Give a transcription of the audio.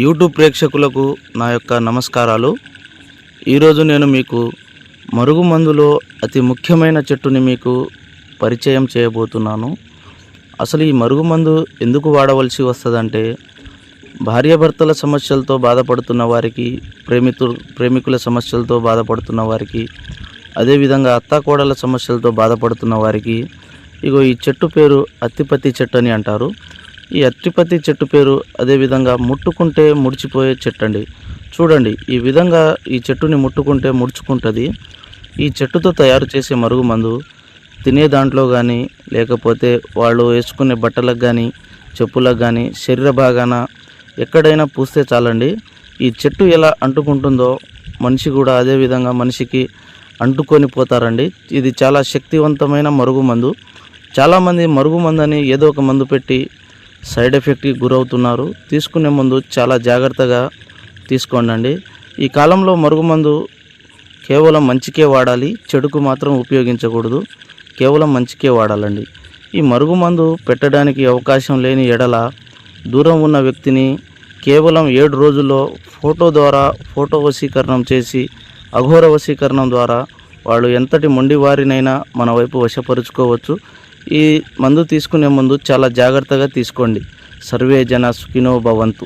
YouTube ప్రేక్షకులకు నా యొక్క నమస్కారాలు. ఈరోజు నేను మీకు మరుగుమందులో అతి ముఖ్యమైన చెట్టుని మీకు పరిచయం చేయబోతున్నాను. అసలు ఈ మరుగుమందు ఎందుకు వాడవలసి వస్తుందంటే, భార్యాభర్తల సమస్యలతో బాధపడుతున్న వారికి, ప్రేమికుల సమస్యలతో బాధపడుతున్న వారికి, అదేవిధంగా అత్తాకోడళ్ళ సమస్యలతో బాధపడుతున్న వారికి ఈ చెట్టు పేరు అత్తిపత్తి చెట్టు అని అంటారు. ఈ అత్తిపత్తి చెట్టు పేరు అదేవిధంగా ముట్టుకుంటే ముడిచిపోయే చెట్టు అండి. చూడండి, ఈ విధంగా ఈ చెట్టుని ముట్టుకుంటే ముడుచుకుంటుంది. ఈ చెట్టుతో తయారు చేసే మరుగుమందు తినే దాంట్లో కానీ, లేకపోతే వాళ్ళు వేసుకునే బట్టలకు కానీ, చెప్పులకు కానీ, శరీర భాగాన ఎక్కడైనా పూస్తే చాలండి. ఈ చెట్టు ఎలా అంటుకుంటుందో మనిషి కూడా అదేవిధంగా మనిషికి అంటుకొని పోతారండి. ఇది చాలా శక్తివంతమైన మరుగుమందు. చాలామంది మరుగుమందని ఏదో ఒక మందు పెట్టి సైడ్ ఎఫెక్ట్కి గురవుతున్నారు. తీసుకునే ముందు చాలా జాగ్రత్తగా తీసుకోండి. ఈ కాలంలో మరుగుమందు కేవలం మంచికే వాడాలి, చెడుకు మాత్రం ఉపయోగించకూడదు. కేవలం మంచికే వాడాలండి. ఈ మరుగుమందు పెట్టడానికి అవకాశం లేని ఎడల దూరం ఉన్న వ్యక్తిని కేవలం 7 రోజుల్లో ఫోటో వశీకరణం చేసి, అఘోర వశీకరణం ద్వారా వాళ్ళు ఎంతటి మొండివారినైనా మన వైపు వశపరుచుకోవచ్చు. ఈ మందు తీసుకునే ముందు చాలా జాగ్రత్తగా తీసుకోండి. సర్వే జన సుఖినో భవంతు.